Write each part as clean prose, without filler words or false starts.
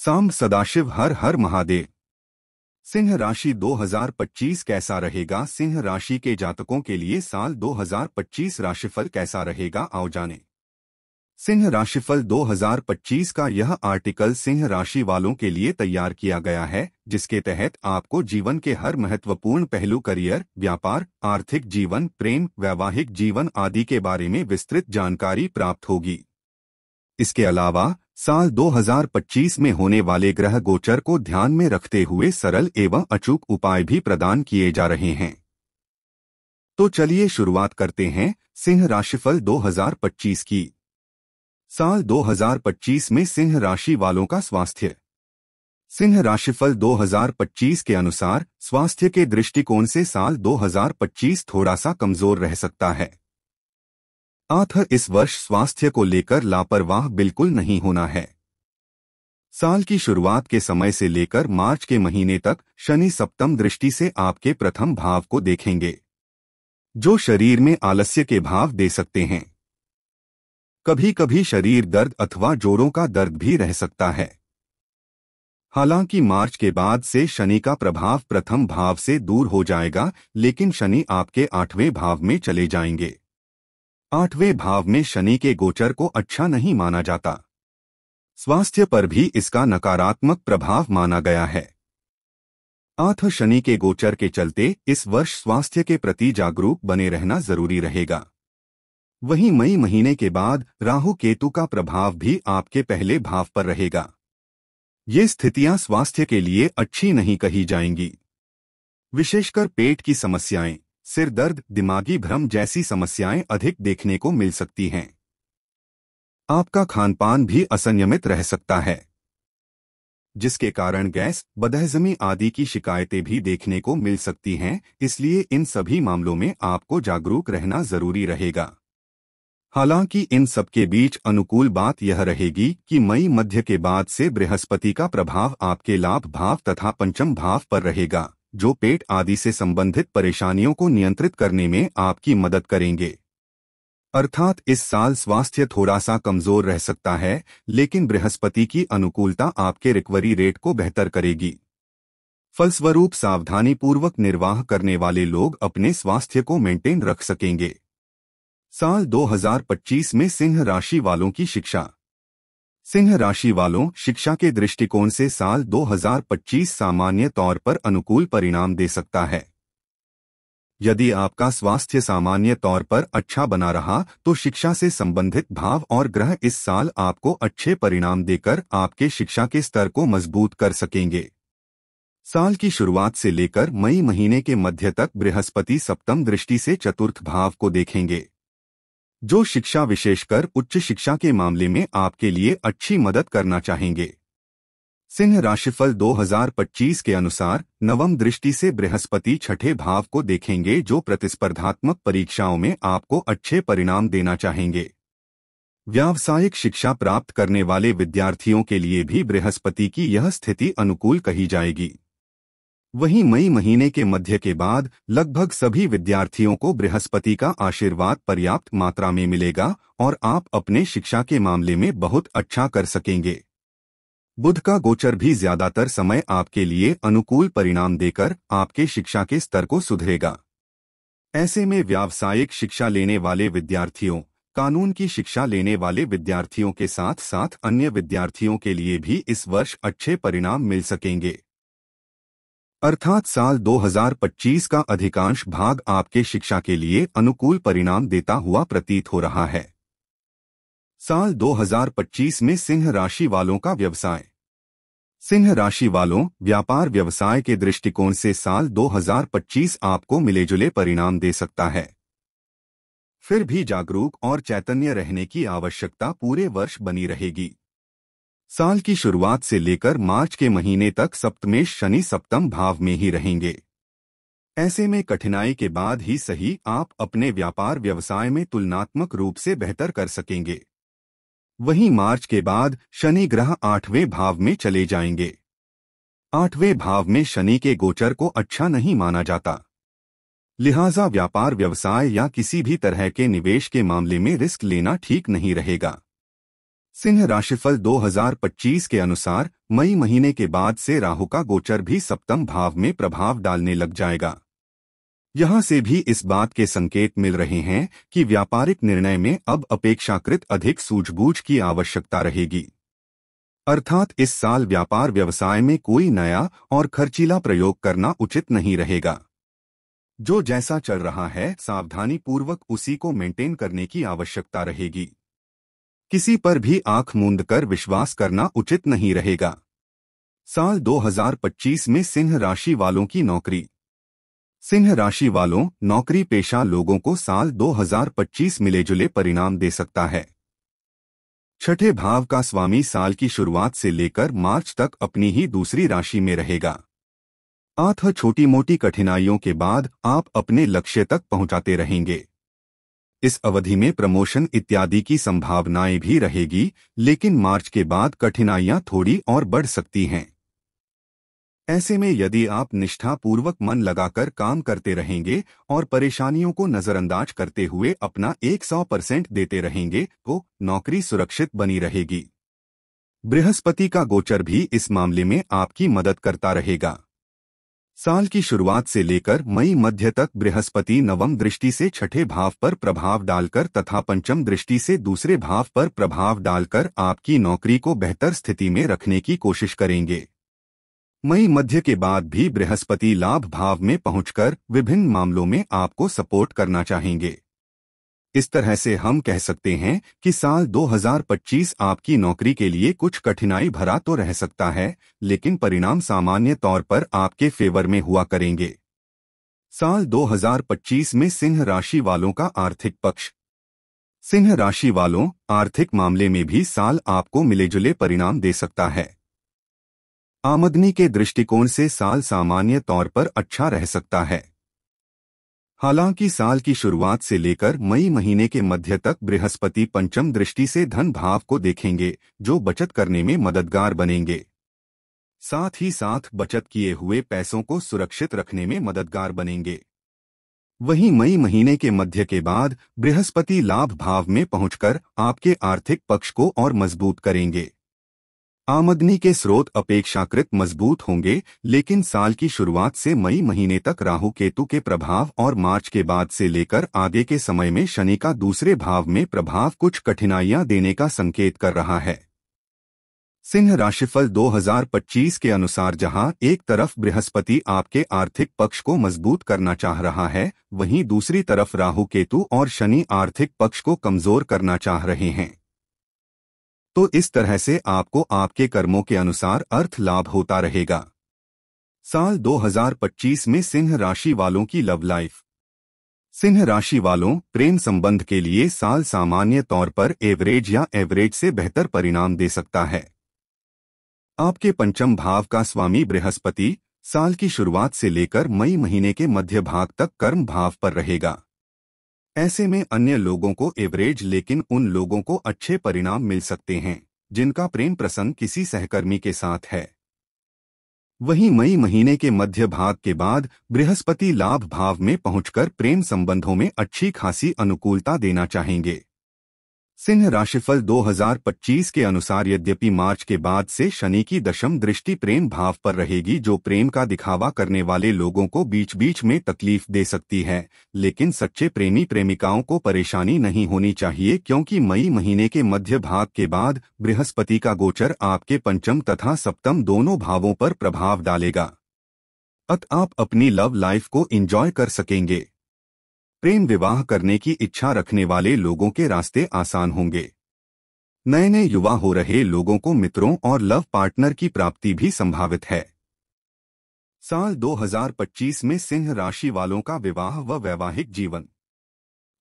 सांब सदाशिव हर हर महादेव। सिंह राशि 2025 कैसा रहेगा? सिंह राशि के जातकों के लिए साल 2025 राशिफल कैसा रहेगा, आओ जानें। सिंह राशिफल 2025 का यह आर्टिकल सिंह राशि वालों के लिए तैयार किया गया है, जिसके तहत आपको जीवन के हर महत्वपूर्ण पहलू करियर, व्यापार, आर्थिक जीवन, प्रेम, वैवाहिक जीवन आदि के बारे में विस्तृत जानकारी प्राप्त होगी। इसके अलावा साल 2025 में होने वाले ग्रह गोचर को ध्यान में रखते हुए सरल एवं अचूक उपाय भी प्रदान किए जा रहे हैं। तो चलिए शुरुआत करते हैं सिंह राशिफल 2025 की। साल 2025 में सिंह राशि वालों का स्वास्थ्य। सिंह राशिफल 2025 के अनुसार स्वास्थ्य के दृष्टिकोण से साल 2025 थोड़ा सा कमजोर रह सकता है। इस वर्ष स्वास्थ्य को लेकर लापरवाह बिल्कुल नहीं होना है। साल की शुरुआत के समय से लेकर मार्च के महीने तक शनि सप्तम दृष्टि से आपके प्रथम भाव को देखेंगे, जो शरीर में आलस्य के भाव दे सकते हैं। कभी कभी शरीर दर्द अथवा जोड़ों का दर्द भी रह सकता है। हालांकि मार्च के बाद से शनि का प्रभाव प्रथम भाव से दूर हो जाएगा, लेकिन शनि आपके 8वें भाव में चले जाएंगे। 8वें भाव में शनि के गोचर को अच्छा नहीं माना जाता। स्वास्थ्य पर भी इसका नकारात्मक प्रभाव माना गया है। शनि के गोचर के चलते इस वर्ष स्वास्थ्य के प्रति जागरूक बने रहना जरूरी रहेगा। वहीं मई महीने के बाद राहु केतु का प्रभाव भी आपके पहले भाव पर रहेगा। ये स्थितियां स्वास्थ्य के लिए अच्छी नहीं कही जाएंगी। विशेषकर पेट की समस्याएं, सिर दर्द, दिमागी भ्रम जैसी समस्याएं अधिक देखने को मिल सकती हैं। आपका खानपान भी असंयमित रह सकता है, जिसके कारण गैस, बदहजमी आदि की शिकायतें भी देखने को मिल सकती हैं। इसलिए इन सभी मामलों में आपको जागरूक रहना जरूरी रहेगा। हालांकि इन सब के बीच अनुकूल बात यह रहेगी कि मई मध्य के बाद से बृहस्पति का प्रभाव आपके लाभ भाव तथा पंचम भाव पर रहेगा, जो पेट आदि से संबंधित परेशानियों को नियंत्रित करने में आपकी मदद करेंगे। अर्थात इस साल स्वास्थ्य थोड़ा सा कमजोर रह सकता है, लेकिन बृहस्पति की अनुकूलता आपके रिकवरी रेट को बेहतर करेगी। फलस्वरूप सावधानी पूर्वक निर्वाह करने वाले लोग अपने स्वास्थ्य को मेंटेन रख सकेंगे। साल 2025 में सिंह राशि वालों की शिक्षा। सिंह राशि वालों, शिक्षा के दृष्टिकोण से साल 2025 सामान्य तौर पर अनुकूल परिणाम दे सकता है। यदि आपका स्वास्थ्य सामान्य तौर पर अच्छा बना रहा तो शिक्षा से संबंधित भाव और ग्रह इस साल आपको अच्छे परिणाम देकर आपके शिक्षा के स्तर को मजबूत कर सकेंगे। साल की शुरुआत से लेकर मई महीने के मध्य तक बृहस्पति सप्तम दृष्टि से चतुर्थ भाव को देखेंगे, जो शिक्षा विशेषकर उच्च शिक्षा के मामले में आपके लिए अच्छी मदद करना चाहेंगे। सिंह राशिफल 2025 के अनुसार नवम दृष्टि से बृहस्पति छठे भाव को देखेंगे, जो प्रतिस्पर्धात्मक परीक्षाओं में आपको अच्छे परिणाम देना चाहेंगे। व्यावसायिक शिक्षा प्राप्त करने वाले विद्यार्थियों के लिए भी बृहस्पति की यह स्थिति अनुकूल कही जाएगी। वहीं मई महीने के मध्य के बाद लगभग सभी विद्यार्थियों को बृहस्पति का आशीर्वाद पर्याप्त मात्रा में मिलेगा और आप अपने शिक्षा के मामले में बहुत अच्छा कर सकेंगे। बुध का गोचर भी ज्यादातर समय आपके लिए अनुकूल परिणाम देकर आपके शिक्षा के स्तर को सुधरेगा। ऐसे में व्यावसायिक शिक्षा लेने वाले विद्यार्थियों, कानून की शिक्षा लेने वाले विद्यार्थियों के साथ साथ अन्य विद्यार्थियों के लिए भी इस वर्ष अच्छे परिणाम मिल सकेंगे। अर्थात साल 2025 का अधिकांश भाग आपके शिक्षा के लिए अनुकूल परिणाम देता हुआ प्रतीत हो रहा है। साल 2025 में सिंह राशि वालों का व्यवसाय। सिंह राशि वालों, व्यापार व्यवसाय के दृष्टिकोण से साल 2025 आपको मिलेजुले परिणाम दे सकता है। फिर भी जागरूक और चैतन्य रहने की आवश्यकता पूरे वर्ष बनी रहेगी। साल की शुरुआत से लेकर मार्च के महीने तक सप्तमेश शनि सप्तम भाव में ही रहेंगे। ऐसे में कठिनाई के बाद ही सही आप अपने व्यापार व्यवसाय में तुलनात्मक रूप से बेहतर कर सकेंगे। वहीं मार्च के बाद शनि ग्रह 8वें भाव में चले जाएंगे। 8वें भाव में शनि के गोचर को अच्छा नहीं माना जाता, लिहाजा व्यापार व्यवसाय या किसी भी तरह के निवेश के मामले में रिस्क लेना ठीक नहीं रहेगा। सिंह राशिफल 2025 के अनुसार मई महीने के बाद से राहु का गोचर भी सप्तम भाव में प्रभाव डालने लग जाएगा। यहां से भी इस बात के संकेत मिल रहे हैं कि व्यापारिक निर्णय में अब अपेक्षाकृत अधिक सूझबूझ की आवश्यकता रहेगी। अर्थात इस साल व्यापार व्यवसाय में कोई नया और खर्चीला प्रयोग करना उचित नहीं रहेगा। जो जैसा चल रहा है सावधानी पूर्वक उसी को मेंटेन करने की आवश्यकता रहेगी। किसी पर भी आंख मूंद कर विश्वास करना उचित नहीं रहेगा। साल 2025 में सिंह राशि वालों की नौकरी। सिंह राशि वालों, नौकरी पेशा लोगों को साल 2025 मिले-जुले परिणाम दे सकता है। छठे भाव का स्वामी साल की शुरुआत से लेकर मार्च तक अपनी ही दूसरी राशि में रहेगा। आठ छोटी मोटी कठिनाइयों के बाद आप अपने लक्ष्य तक पहुंचाते रहेंगे। इस अवधि में प्रमोशन इत्यादि की संभावनाएं भी रहेगी, लेकिन मार्च के बाद कठिनाइयां थोड़ी और बढ़ सकती हैं। ऐसे में यदि आप निष्ठापूर्वक मन लगाकर काम करते रहेंगे और परेशानियों को नजरअंदाज करते हुए अपना 100% देते रहेंगे तो नौकरी सुरक्षित बनी रहेगी। बृहस्पति का गोचर भी इस मामले में आपकी मदद करता रहेगा। साल की शुरुआत से लेकर मई मध्य तक बृहस्पति नवम दृष्टि से छठे भाव पर प्रभाव डालकर तथा पंचम दृष्टि से दूसरे भाव पर प्रभाव डालकर आपकी नौकरी को बेहतर स्थिति में रखने की कोशिश करेंगे। मई मध्य के बाद भी बृहस्पति लाभ भाव में पहुंचकर विभिन्न मामलों में आपको सपोर्ट करना चाहेंगे। इस तरह से हम कह सकते हैं कि साल 2025 आपकी नौकरी के लिए कुछ कठिनाई भरा तो रह सकता है, लेकिन परिणाम सामान्य तौर पर आपके फेवर में हुआ करेंगे। साल 2025 में सिंह राशि वालों का आर्थिक पक्ष। सिंह राशि वालों, आर्थिक मामले में भी साल आपको मिले-जुले परिणाम दे सकता है। आमदनी के दृष्टिकोण से साल सामान्य तौर पर अच्छा रह सकता है। हालांकि साल की शुरुआत से लेकर मई महीने के मध्य तक बृहस्पति पंचम दृष्टि से धन भाव को देखेंगे, जो बचत करने में मददगार बनेंगे। साथ ही साथ बचत किए हुए पैसों को सुरक्षित रखने में मददगार बनेंगे। वहीं मई महीने के मध्य के बाद बृहस्पति लाभ भाव में पहुंचकर आपके आर्थिक पक्ष को और मजबूत करेंगे। आमदनी के स्रोत अपेक्षाकृत मजबूत होंगे, लेकिन साल की शुरुआत से मई महीने तक राहु केतु के प्रभाव और मार्च के बाद से लेकर आगे के समय में शनि का दूसरे भाव में प्रभाव कुछ कठिनाइयां देने का संकेत कर रहा है। सिंह राशिफल 2025 के अनुसार जहां एक तरफ बृहस्पति आपके आर्थिक पक्ष को मजबूत करना चाह रहा है, वहीं दूसरी तरफ राहु केतु और शनि आर्थिक पक्ष को कमजोर करना चाह रहे हैं। तो इस तरह से आपको आपके कर्मों के अनुसार अर्थ लाभ होता रहेगा। साल 2025 में सिंह राशि वालों की लव लाइफ। सिंह राशि वालों, प्रेम संबंध के लिए साल सामान्य तौर पर एवरेज या एवरेज से बेहतर परिणाम दे सकता है। आपके पंचम भाव का स्वामी बृहस्पति साल की शुरुआत से लेकर मई महीने के मध्य भाग तक कर्म भाव पर रहेगा। ऐसे में अन्य लोगों को एवरेज लेकिन उन लोगों को अच्छे परिणाम मिल सकते हैं जिनका प्रेम प्रसंग किसी सहकर्मी के साथ है। वहीं मई महीने के मध्य भाग के बाद बृहस्पति लाभ भाव में पहुंचकर प्रेम संबंधों में अच्छी खासी अनुकूलता देना चाहेंगे। सिंह राशिफल 2025 के अनुसार यद्यपि मार्च के बाद से शनि की दशम दृष्टि प्रेम भाव पर रहेगी, जो प्रेम का दिखावा करने वाले लोगों को बीच बीच में तकलीफ दे सकती है, लेकिन सच्चे प्रेमी प्रेमिकाओं को परेशानी नहीं होनी चाहिए, क्योंकि मई महीने के मध्य भाग के बाद बृहस्पति का गोचर आपके पंचम तथा सप्तम दोनों भावों पर प्रभाव डालेगा। अतः आप अपनी लव लाइफ को एंजॉय कर सकेंगे। प्रेम विवाह करने की इच्छा रखने वाले लोगों के रास्ते आसान होंगे। नए नए युवा हो रहे लोगों को मित्रों और लव पार्टनर की प्राप्ति भी संभावित है। साल 2025 में सिंह राशि वालों का विवाह व वैवाहिक जीवन।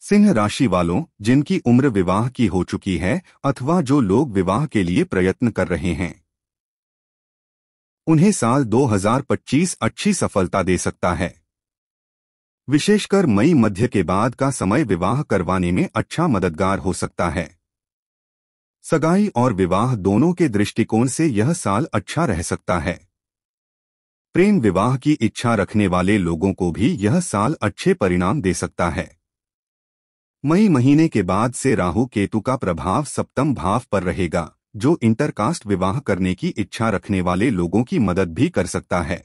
सिंह राशि वालों, जिनकी उम्र विवाह की हो चुकी है अथवा जो लोग विवाह के लिए प्रयत्न कर रहे हैं, उन्हें साल 2025 अच्छी सफलता दे सकता है। विशेषकर मई मध्य के बाद का समय विवाह करवाने में अच्छा मददगार हो सकता है। सगाई और विवाह दोनों के दृष्टिकोण से यह साल अच्छा रह सकता है। प्रेम विवाह की इच्छा रखने वाले लोगों को भी यह साल अच्छे परिणाम दे सकता है। मई महीने के बाद से राहु केतु का प्रभाव सप्तम भाव पर रहेगा, जो इंटरकास्ट विवाह करने की इच्छा रखने वाले लोगों की मदद भी कर सकता है।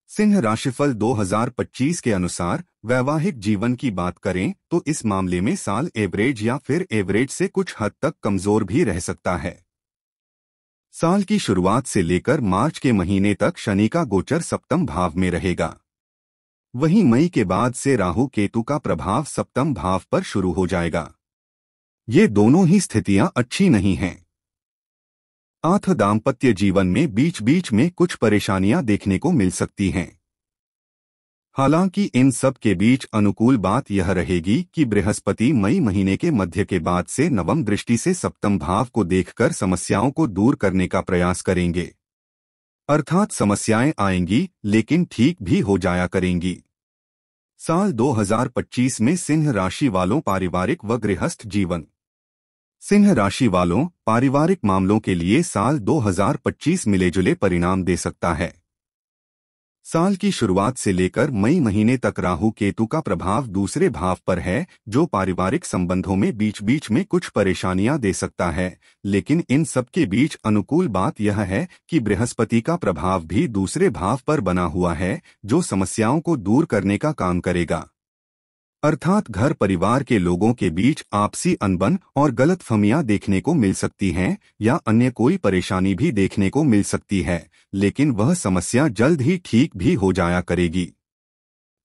सिंह राशिफल 2025 के अनुसार वैवाहिक जीवन की बात करें तो इस मामले में साल एवरेज या फिर एवरेज से कुछ हद तक कमजोर भी रह सकता है। साल की शुरुआत से लेकर मार्च के महीने तक शनि का गोचर सप्तम भाव में रहेगा। वहीं मई के बाद से राहु केतु का प्रभाव सप्तम भाव पर शुरू हो जाएगा। ये दोनों ही स्थितियां अच्छी नहीं हैं। दाम्पत्य जीवन में बीच बीच में कुछ परेशानियां देखने को मिल सकती हैं। हालांकि इन सब के बीच अनुकूल बात यह रहेगी कि बृहस्पति मई महीने के मध्य के बाद से नवम दृष्टि से सप्तम भाव को देखकर समस्याओं को दूर करने का प्रयास करेंगे। अर्थात समस्याएं आएंगी लेकिन ठीक भी हो जाया करेंगी। साल 2025 में सिंह राशि वालों पारिवारिक व गृहस्थ जीवन। सिंह राशि वालों पारिवारिक मामलों के लिए साल 2025 मिलेजुले परिणाम दे सकता है। साल की शुरुआत से लेकर मई महीने तक राहु केतु का प्रभाव दूसरे भाव पर है, जो पारिवारिक संबंधों में बीच बीच में कुछ परेशानियां दे सकता है। लेकिन इन सब के बीच अनुकूल बात यह है कि बृहस्पति का प्रभाव भी दूसरे भाव पर बना हुआ है, जो समस्याओं को दूर करने का काम करेगा। अर्थात घर परिवार के लोगों के बीच आपसी अनबन और गलतफहमियां देखने को मिल सकती हैं या अन्य कोई परेशानी भी देखने को मिल सकती है, लेकिन वह समस्या जल्द ही ठीक भी हो जाया करेगी।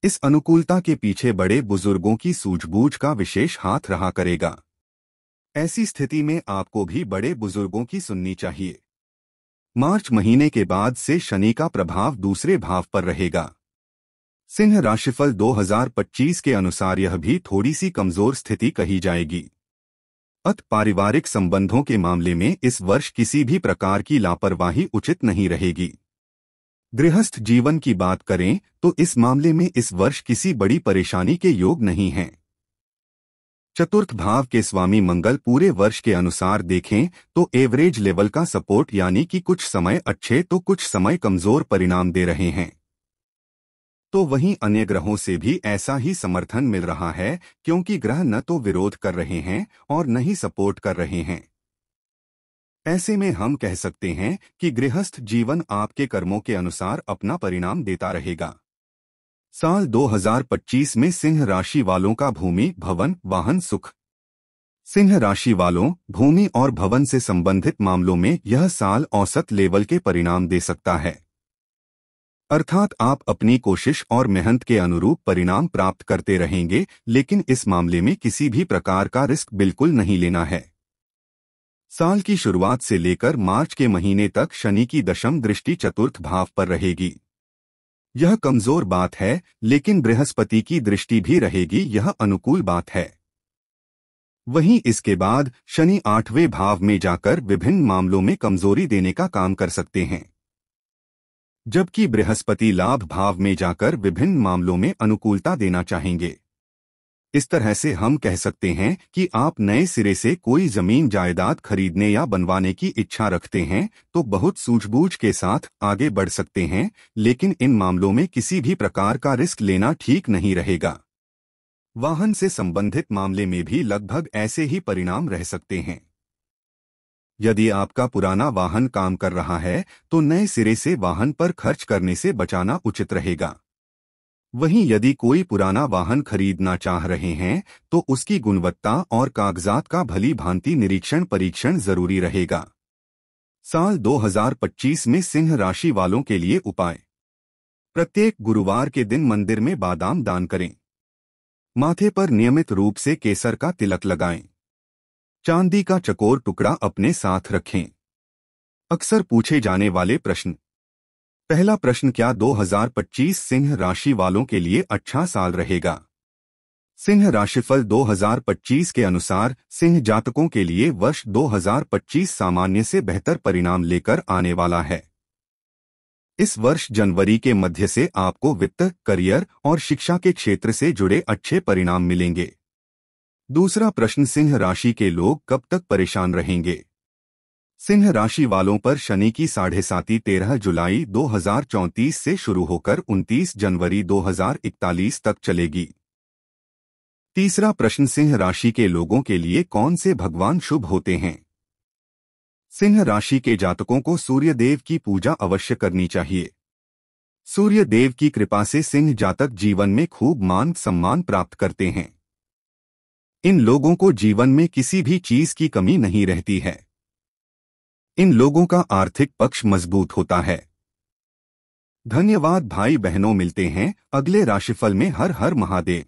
इस अनुकूलता के पीछे बड़े बुजुर्गों की सूझबूझ का विशेष हाथ रहा करेगा। ऐसी स्थिति में आपको भी बड़े बुजुर्गों की सुननी चाहिए। मार्च महीने के बाद से शनि का प्रभाव दूसरे भाव पर रहेगा। सिंह राशिफल 2025 के अनुसार यह भी थोड़ी सी कमजोर स्थिति कही जाएगी। पारिवारिक संबंधों के मामले में इस वर्ष किसी भी प्रकार की लापरवाही उचित नहीं रहेगी। गृहस्थ जीवन की बात करें तो इस मामले में इस वर्ष किसी बड़ी परेशानी के योग नहीं हैं। चतुर्थ भाव के स्वामी मंगल पूरे वर्ष के अनुसार देखें तो एवरेज लेवल का सपोर्ट यानी कि कुछ समय अच्छे तो कुछ समय कमजोर परिणाम दे रहे हैं। तो वहीं अन्य ग्रहों से भी ऐसा ही समर्थन मिल रहा है, क्योंकि ग्रह न तो विरोध कर रहे हैं और न ही सपोर्ट कर रहे हैं। ऐसे में हम कह सकते हैं कि गृहस्थ जीवन आपके कर्मों के अनुसार अपना परिणाम देता रहेगा। साल 2025 में सिंह राशि वालों का भूमि, भवन, वाहन, सुख। सिंह राशि वालों भूमि और भवन से संबंधित मामलों में यह साल औसत लेवल के परिणाम दे सकता है। अर्थात आप अपनी कोशिश और मेहनत के अनुरूप परिणाम प्राप्त करते रहेंगे, लेकिन इस मामले में किसी भी प्रकार का रिस्क बिल्कुल नहीं लेना है। साल की शुरुआत से लेकर मार्च के महीने तक शनि की दशम दृष्टि चतुर्थ भाव पर रहेगी। यह कमजोर बात है, लेकिन बृहस्पति की दृष्टि भी रहेगी, यह अनुकूल बात है। वहीं इसके बाद शनि 8वें भाव में जाकर विभिन्न मामलों में कमजोरी देने का काम कर सकते हैं, जबकि बृहस्पति लाभ भाव में जाकर विभिन्न मामलों में अनुकूलता देना चाहेंगे। इस तरह से हम कह सकते हैं कि आप नए सिरे से कोई जमीन जायदाद खरीदने या बनवाने की इच्छा रखते हैं तो बहुत सूझबूझ के साथ आगे बढ़ सकते हैं, लेकिन इन मामलों में किसी भी प्रकार का रिस्क लेना ठीक नहीं रहेगा। वाहन से संबंधित मामले में भी लगभग ऐसे ही परिणाम रह सकते हैं। यदि आपका पुराना वाहन काम कर रहा है तो नए सिरे से वाहन पर खर्च करने से बचाना उचित रहेगा। वहीं यदि कोई पुराना वाहन खरीदना चाह रहे हैं तो उसकी गुणवत्ता और कागजात का भली भांति निरीक्षण परीक्षण जरूरी रहेगा। साल 2025 में सिंह राशि वालों के लिए उपाय। प्रत्येक गुरुवार के दिन मंदिर में बादाम दान करें। माथे पर नियमित रूप से केसर का तिलक लगाएं। चांदी का चकोर टुकड़ा अपने साथ रखें। अक्सर पूछे जाने वाले प्रश्न। पहला प्रश्न, क्या 2025 सिंह राशि वालों के लिए अच्छा साल रहेगा? सिंह राशिफल 2025 के अनुसार सिंह जातकों के लिए वर्ष 2025 सामान्य से बेहतर परिणाम लेकर आने वाला है। इस वर्ष जनवरी के मध्य से आपको वित्त, करियर और शिक्षा के क्षेत्र से जुड़े अच्छे परिणाम मिलेंगे। दूसरा प्रश्न, सिंह राशि के लोग कब तक परेशान रहेंगे? सिंह राशि वालों पर शनि की 7.5 13 जुलाई 2034 से शुरू होकर 29 जनवरी 2041 तक चलेगी। तीसरा प्रश्न, सिंह राशि के लोगों के लिए कौन से भगवान शुभ होते हैं? सिंह राशि के जातकों को सूर्य देव की पूजा अवश्य करनी चाहिए। सूर्य देव की कृपा से सिंह जातक जीवन में खूब मान सम्मान प्राप्त करते हैं। इन लोगों को जीवन में किसी भी चीज की कमी नहीं रहती है। इन लोगों का आर्थिक पक्ष मजबूत होता है। धन्यवाद भाई बहनों, मिलते हैं अगले राशिफल में। हर हर महादेव।